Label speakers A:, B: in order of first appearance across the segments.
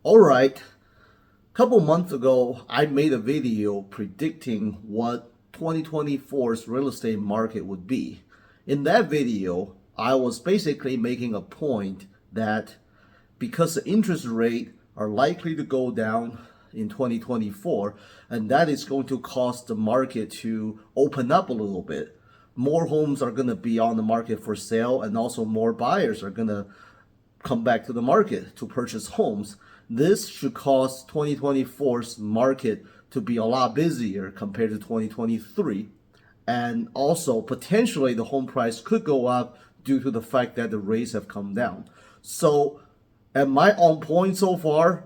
A: All right. A couple months ago, I made a video predicting what 2024's real estate market would be. In that video, I was basically making a point that because the interest rate are likely to go down in 2024, and that is going to cause the market to open up a little bit. More homes are going to be on the market for sale, and also more buyers are going to come back to the market to purchase homes. This should cause 2024's market to be a lot busier compared to 2023. And also, potentially, the home price could go up due to the fact that the rates have come down. So, am I on point so far?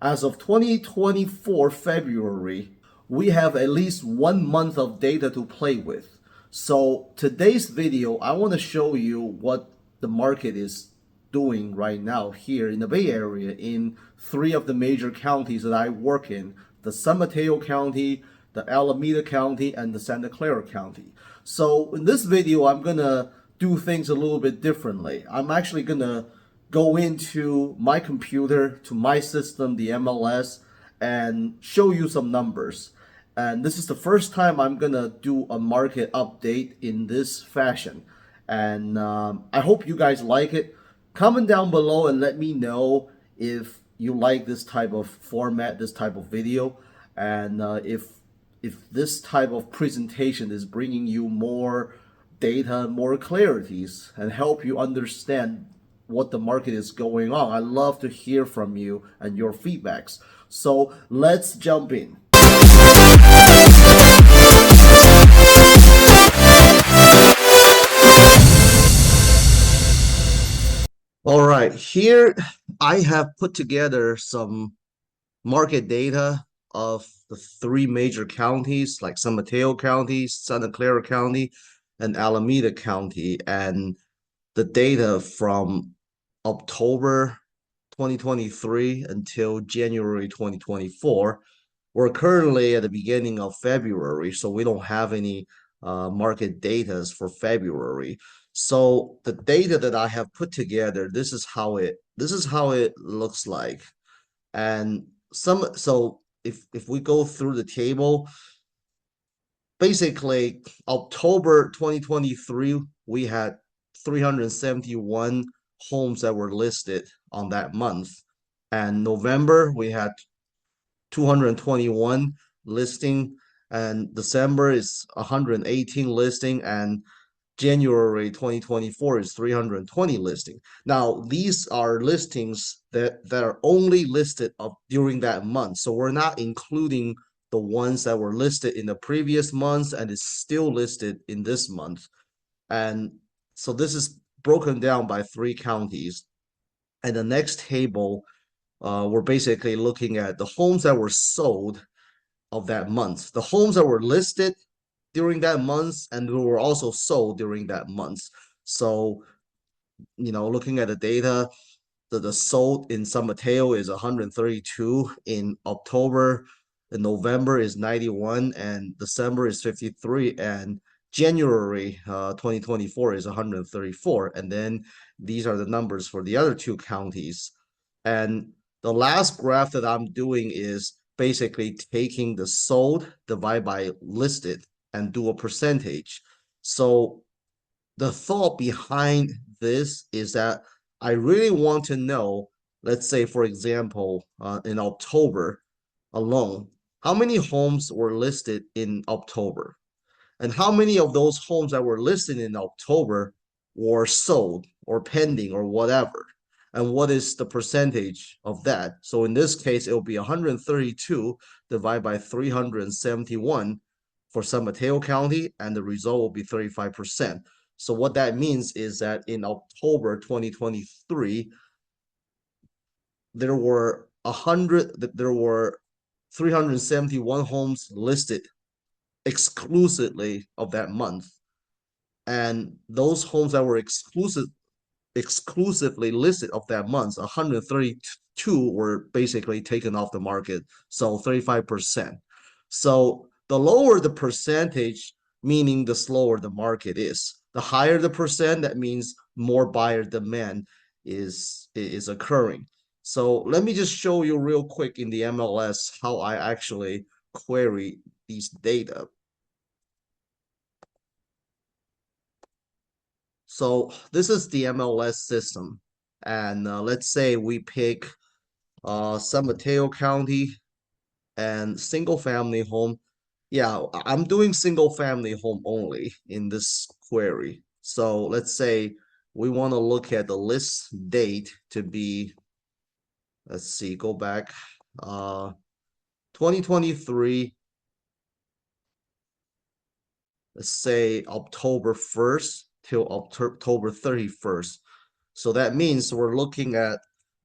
A: As of 2024 February, we have at least 1 month of data to play with. So, today's video, I want to show you what the market is doing right now here in the Bay Area in three of the major counties that I work in: the San Mateo County, the Alameda County, and the Santa Clara County. So in this video, I'm gonna do things a little bit differently. I'm actually gonna go into my computer, to my system, the MLS, and show you some numbers. And this is the first time I'm gonna do a market update in this fashion. And I hope you guys like it. Comment down below and let me know if you like this type of format, this type of video, and if this type of presentation is bringing you more data, more clarities, and help you understand what the market is going on. I love to hear from you and your feedbacks. So let's jump in. All right, here I have put together some market data of the three major counties like San Mateo County, Santa Clara County, and Alameda County, and the data from October 2023 until January 2024. We're currently at the beginning of February, so we don't have any market data for February. So the data that I have put together, this is how it looks like. And so if we go through the table, basically October 2023, we had 371 homes that were listed on that month. And November, we had 221 listing, and December is 118 listing, and January 2024 is 320 listing. Now, these are listings that are only listed during that month. So we're not including the ones that were listed in the previous months and is still listed in this month. And so this is broken down by three counties. And the next table, we're basically looking at the homes that were sold of that month. The homes that were listed during that month and were also sold during that month. So, looking at the data, the sold in San Mateo is 132 in October, in November is 91, and December is 53, and January 2024 is 134. And then these are the numbers for the other two counties. And the last graph that I'm doing is basically taking the sold divided by listed and do a percentage. So the thought behind this is that I really want to know, let's say, for example, in October alone, how many homes were listed in October? And how many of those homes that were listed in October were sold or pending or whatever? And what is the percentage of that? So in this case, it will be 132 divided by 371 for San Mateo County, and the result will be 35%. So what that means is that in October 2023, there were 371 homes listed exclusively of that month. And those homes that were exclusively listed of that month, 132 were basically taken off the market. So 35%. So the lower the percentage, meaning the slower the market is. The higher the percent, that means more buyer demand is occurring. So let me just show you real quick in the MLS how I actually query these data. So this is the MLS system. And let's say we pick San Mateo County and single family home. Yeah, I'm doing single family home only in this query. So let's say we want to look at the list date to be, let's see, go back, 2023, let's say October 1st till October 31st. So that means we're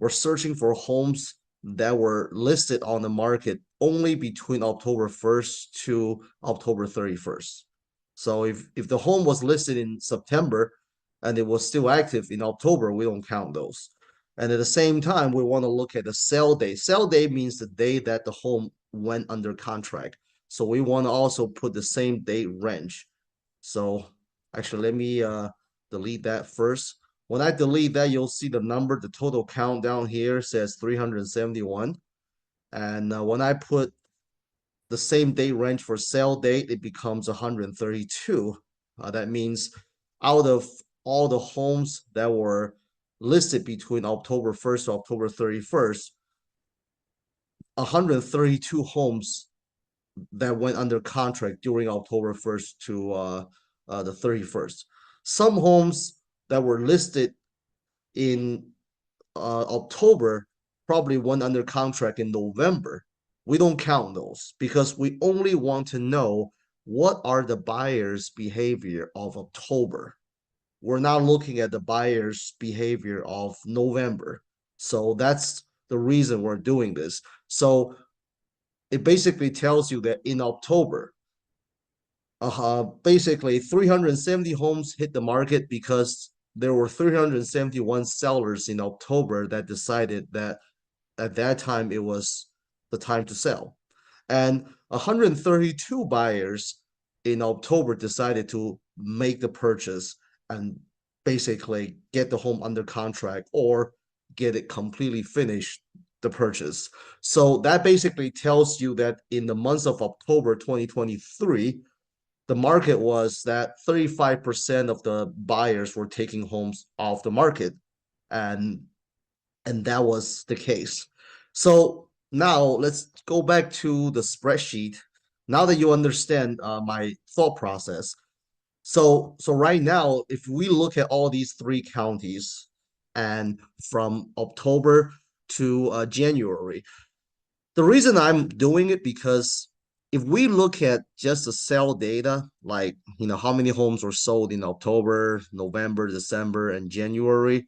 A: searching for homes that were listed on the market only between October 1st to October 31st. So if the home was listed in September and it was still active in October, we don't count those. And at the same time, we want to look at the sale date. Sale date means the day that the home went under contract. So we want to also put the same date range. So actually, let me delete that first. When I delete that, you'll see the number, the total count down here says 371. And when I put the same date range for sale date, it becomes 132. That means out of all the homes that were listed between October 1st to October 31st, 132 homes that went under contract during October 1st to the 31st. Some homes that were listed in October probably went under contract in November. We don't count those because we only want to know what are the buyers' behavior of October. We're not looking at the buyer's behavior of November. So that's the reason we're doing this. So it basically tells you that in October, basically 370 homes hit the market because there were 371 sellers in October that decided that at that time it was the time to sell. And 132 buyers in October decided to make the purchase and basically get the home under contract or get it completely finished, the purchase. So that basically tells you that in the months of October 2023, the market was that 35% of the buyers were taking homes off the market, and that was the case. So now let's go back to the spreadsheet. Now that you understand my thought process, so right now, if we look at all these three counties, and from October to January, the reason I'm doing it because if we look at just the sale data, like how many homes were sold in October, November, December, and January,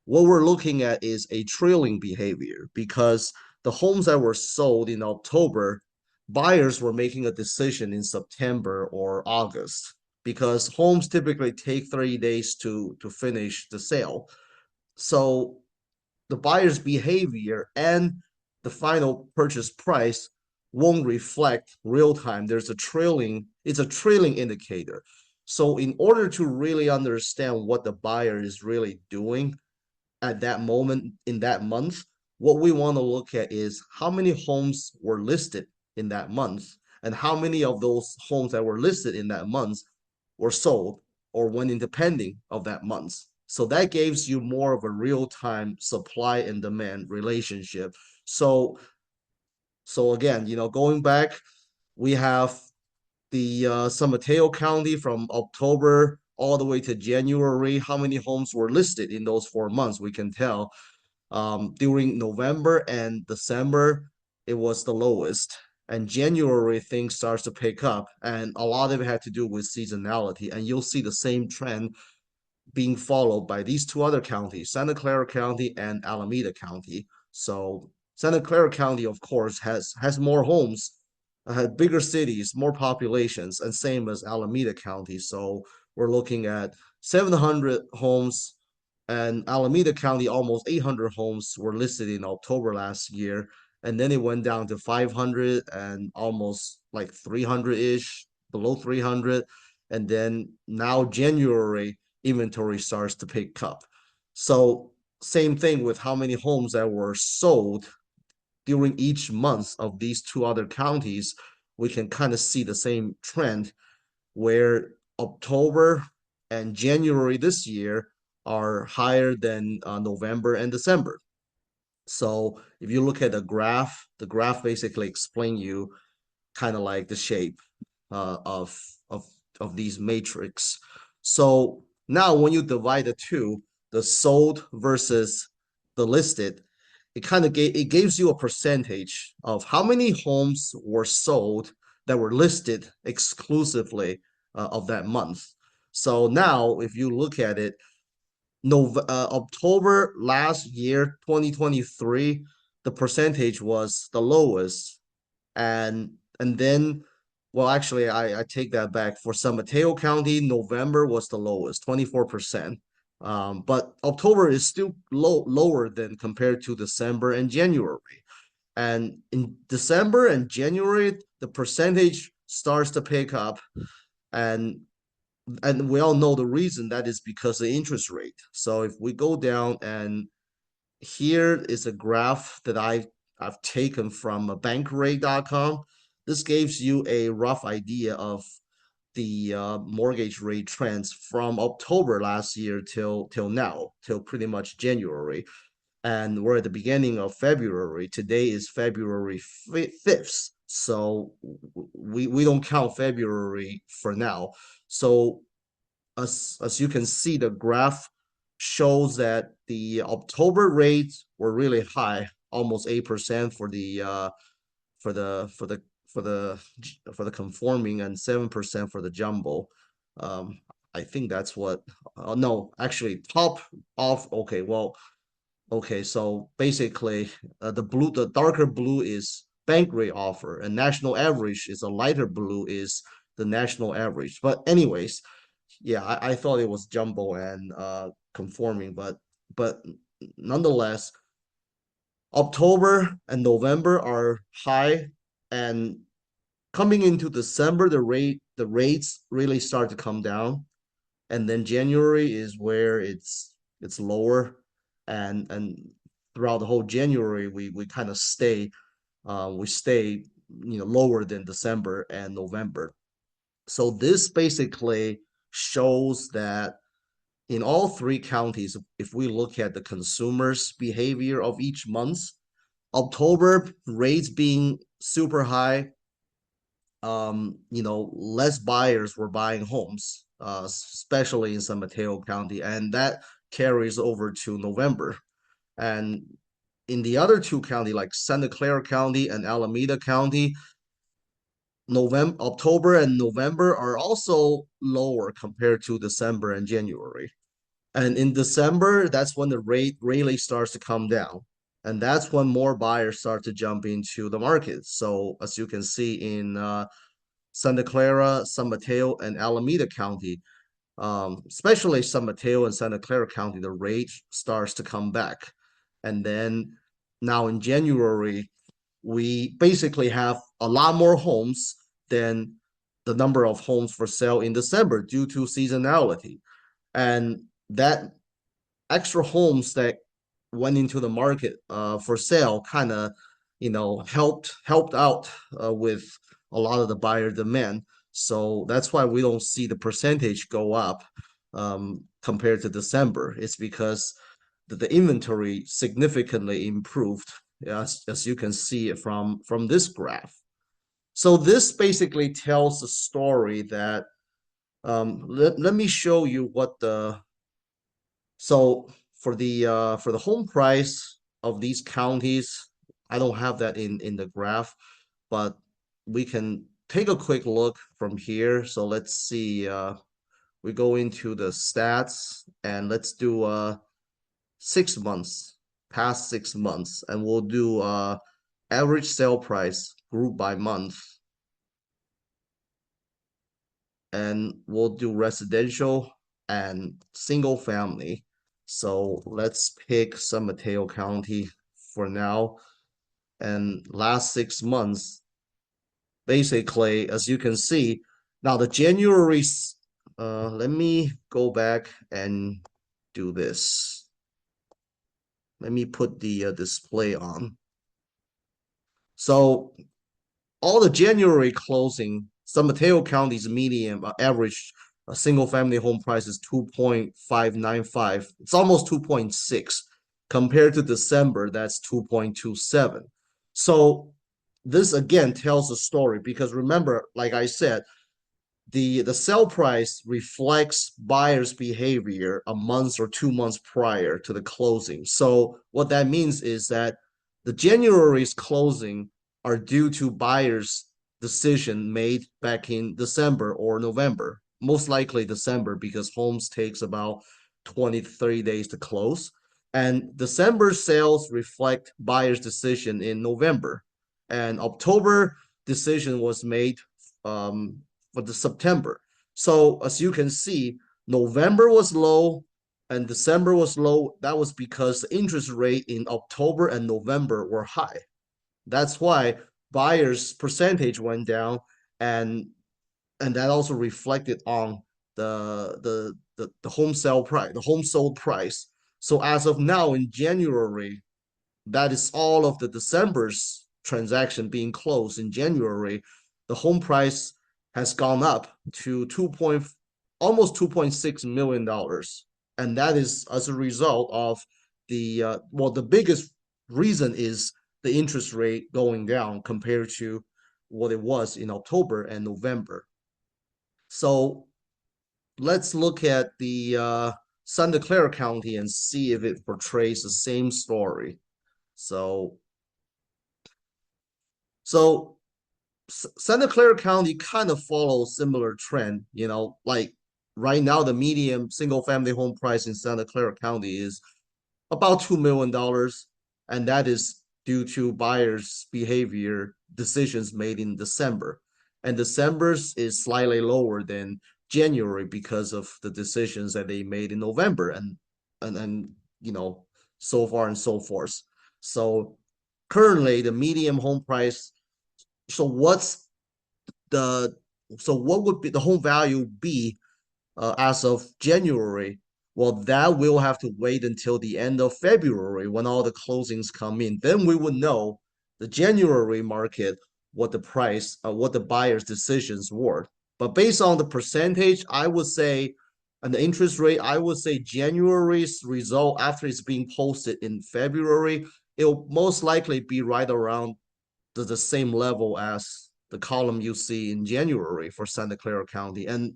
A: what we're looking at is a trailing behavior because the homes that were sold in October, buyers were making a decision in September or August because homes typically take 30 days to finish the sale. So the buyer's behavior and the final purchase price won't reflect real time. It's a trailing indicator. So in order to really understand what the buyer is really doing at that moment in that month, what we want to look at is how many homes were listed in that month and how many of those homes that were listed in that month were sold or went into pending of that month. So that gives you more of a real-time supply and demand relationship. So again, going back, we have the San Mateo County from October all the way to January. How many homes were listed in those 4 months? We can tell. During November and December, it was the lowest. And January, things starts to pick up, and a lot of it had to do with seasonality. And you'll see the same trend being followed by these two other counties, Santa Clara County and Alameda County. So Santa Clara County, of course, has more homes, had bigger cities, more populations, and same as Alameda County. So we're looking at 700 homes, and Alameda County, almost 800 homes were listed in October last year. And then it went down to 500 and almost like 300-ish, below 300. And then now January, inventory starts to pick up. So same thing with how many homes that were sold during each month of these two other counties. We can kind of see the same trend where October and January this year are higher than November and December. So if you look at the graph basically explain you kind of like the shape uh, of of of these matrix. So now when you divide the two, the sold versus the listed, it gives you a percentage of how many homes were sold that were listed exclusively of that month. So now if you look at it, October last year, 2023, the percentage was the lowest, and then well actually I take that back. For San Mateo County, November was the lowest, 24%. But October is still lower than compared to December and January. And in December and January, the percentage starts to pick up, and we all know the reason. That is because of the interest rate. So if we go down, and here is a graph that I've taken from bankrate.com. This gives you a rough idea of the mortgage rate trends from October last year till now, till pretty much January. And we're at the beginning of February. Today is February 5th. So we don't count February for now. So as you can see, the graph shows that the October rates were really high, almost 8% for the for the for the for the for the conforming, and 7% for the jumbo. Um, I think that's what. No, actually, top off. Okay, well, okay, so basically, the darker blue is bank rate offer, and national average is a lighter blue is the national average. But anyways, yeah, I thought it was jumbo and conforming, but nonetheless, October and November are high, and coming into December, the rates really start to come down, and then January is where it's lower, and throughout the whole January we kind of stay lower than December and November. So this basically shows that in all three counties, if we look at the consumers' behavior of each month, October rates being super high, less buyers were buying homes, especially in San Mateo County, and that carries over to November. And in the other two counties, like Santa Clara County and Alameda County, October and November are also lower compared to December and January. And in December, that's when the rate really starts to come down. And that's when more buyers start to jump into the market. So as you can see in Santa Clara, San Mateo, and Alameda County, especially San Mateo and Santa Clara County, the rate starts to come back. And then now in January, we basically have a lot more homes than the number of homes for sale in December due to seasonality. And that extra homes that went into the market for sale kind of helped out with a lot of the buyer demand. So that's why we don't see the percentage go up compared to December. It's because the inventory significantly improved, as you can see it from this graph. So this basically tells the story that let me show you what the so for the home price of these counties, I don't have that in the graph, but we can take a quick look from here. So let's see. We go into the stats, and let's do 6 months, past 6 months, and we'll do average sale price group by month, and we'll do residential and single family. So let's pick San Mateo County for now. And last 6 months, basically, as you can see, now the January, let me go back and do this. let me put the display on. So all the January closing, San Mateo County's median average single family home price is 2.595. It's almost 2.6 compared to December, that's 2.27. So this again tells a story because remember, like I said, the sell price reflects buyers' behavior a month or 2 months prior to the closing. So what that means is that the January's closing are due to buyers' decision made back in December or November. Most likely December because homes takes about 20 to 30 days to close. And December sales reflect buyers' decision in November. And October decision was made for the September. So as you can see, November was low and December was low. That was because the interest rate in October and November were high. That's why buyers' percentage went down, and that also reflected on the home sale price, the home sold price. So as of now in January, that is all of the December's transaction being closed in January, the home price has gone up to almost $2.6 million, and that is as a result of the biggest reason is the interest rate going down compared to what it was in October and November. So let's look at the Santa Clara County and see if it portrays the same story. So So Santa Clara County kind of follows similar trend, like right now the median single family home price in Santa Clara County is about $2 million, and that is due to buyers' behavior decisions made in December. And December's is slightly lower than January because of the decisions that they made in November and so far and so forth. So currently the median home price so what's the what would be the home value be as of January? Well, that will have to wait until the end of February when all the closings come in. Then we would know the January market, what the price, what the buyer's decisions were. But based on the percentage, I would say, and the interest rate, I would say January's result after it's being posted in February, it'll most likely be right around the same level as the column you see in January for Santa Clara County and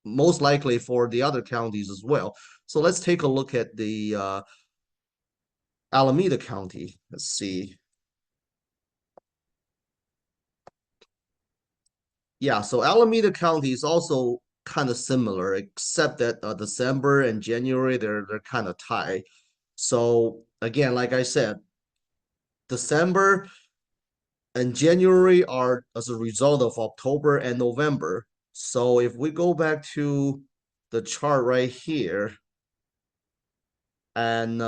A: most likely for the other counties as well. So let's take a look at the Alameda County. Let's see. Yeah, so Alameda County is also kind of similar, except that December and January they're kind of tied. So again, like I said, December and January are as a result of October and November. So if we go back to the chart right here, and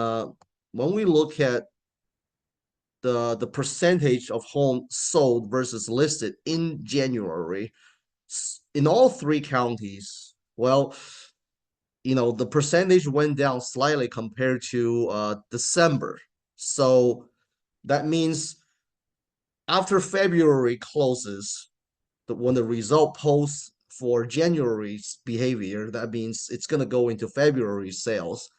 A: when we look at the percentage of homes sold versus listed in January, in all three counties, well, the percentage went down slightly compared to December. So that means after February closes, when the result posts for January's behavior, that means it's going to go into February sales.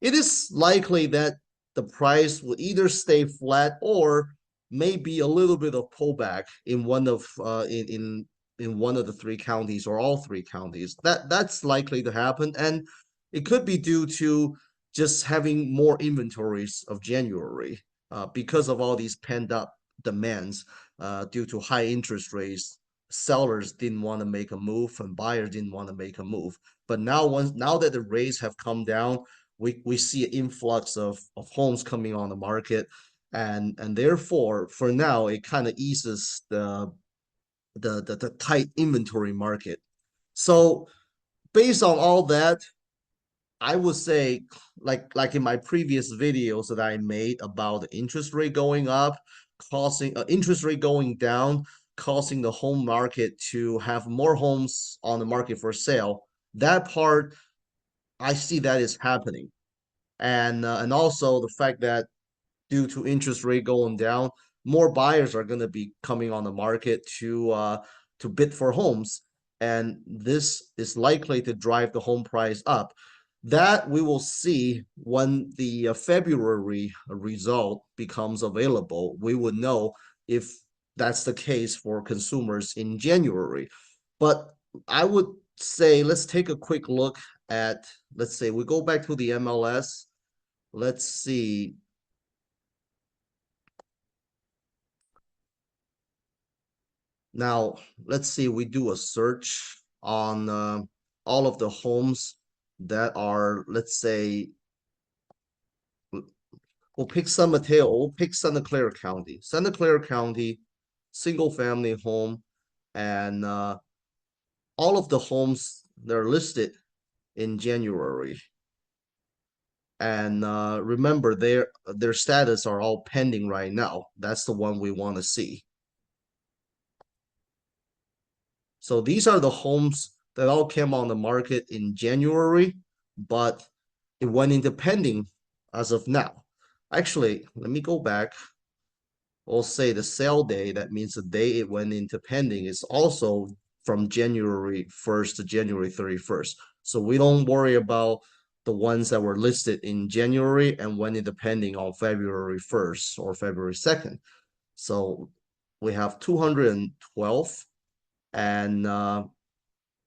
A: It is likely that the price will either stay flat or maybe a little bit of pullback in one of in one of the three counties or all three counties. That's likely to happen, and it could be due to just having more inventories of January because of all these pent up demands due to high interest rates. Sellers didn't want to make a move and buyers didn't want to make a move. But now that the rates have come down, we see an influx of homes coming on the market, and therefore for now it kind of eases the tight inventory market. So based on all that, I would say like in my previous videos that I made about the interest rate going up, causing interest rate going down, causing the home market to have more homes on the market for sale. That part I see that is happening. and also the fact that due to interest rate going down, more buyers are going to be coming on the market to bid for homes, and this is likely to drive the home price up. That we will see when the February result becomes available. We would know if that's the case for consumers in January. But I would say let's take a quick look at, let's say we go back to the MLS. Let's see. Now, let's see, we do a search on all of the homes that are, let's say, we'll pick San Mateo, we'll pick Santa Clara County. Santa Clara County, single family home, and all of the homes that are listed in January. And remember, their status are all pending right now. That's the one we want to see. So these are the homes that all came on the market in January, but it went into pending as of now. Actually, let me go back. We'll say the sale day, that means the day it went into pending, is also from January 1st to January 31st. So we don't worry about the ones that were listed in January and went into pending on February 1st or February 2nd. So we have 212, and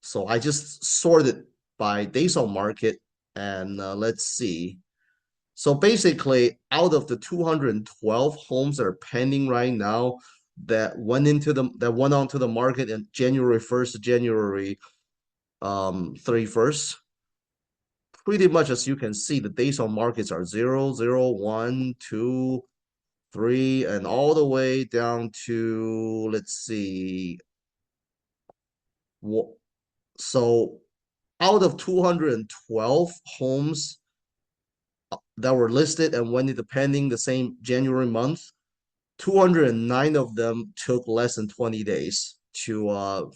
A: so I just sorted by days on market, and let's see. So basically, out of the 212 homes that are pending right now that went onto the market in January 1st to January 31st, pretty much as you can see, the days on markets are 0, 0, 1, 2, 3, and all the way down to, let's see. So out of 212 homes that were listed and went into pending the same January month, 209 of them took less than 20 days to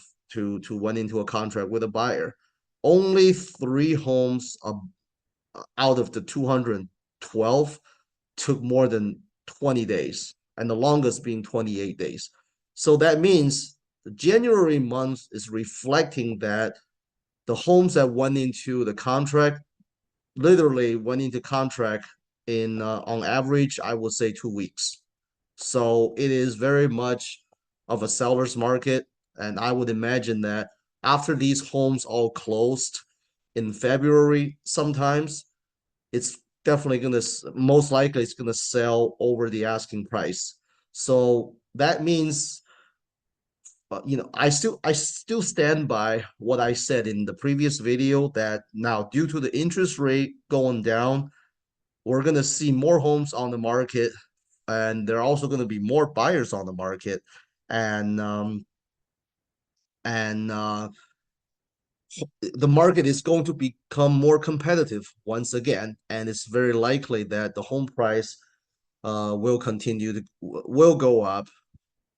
A: went into a contract with a buyer. Only 3 homes out of the 212 took more than 20 days, and the longest being 28 days. So that means the January month is reflecting that the homes that went into the contract literally went into contract in on average, I would say 2 weeks. So it is very much of a seller's market, and I would imagine that after these homes all closed in February, sometimes it's definitely gonna, most likely it's gonna sell over the asking price. So that means I still stand by what I said in the previous video, that now due to the interest rate going down, we're gonna see more homes on the market, and there are also gonna be more buyers on the market, and the market is going to become more competitive once again, and it's very likely that the home price will go up.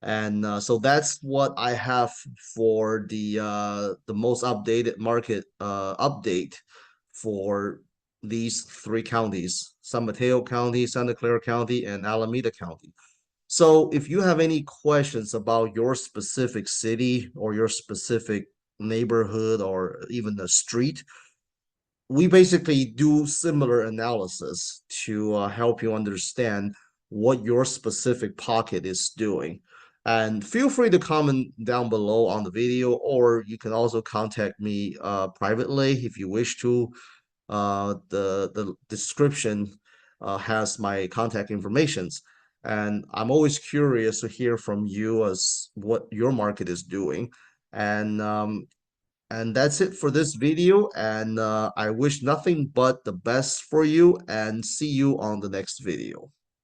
A: And so that's what I have for the most updated market update for these 3 counties: San Mateo County, Santa Clara County, and Alameda County. So if you have any questions about your specific city or your specific neighborhood or even the street, we basically do similar analysis to help you understand what your specific pocket is doing. And feel free to comment down below on the video, or you can also contact me privately if you wish to. The description has my contact informations. And I'm always curious to hear from you as what your market is doing. And that's it for this video. And I wish nothing but the best for you, and see you on the next video.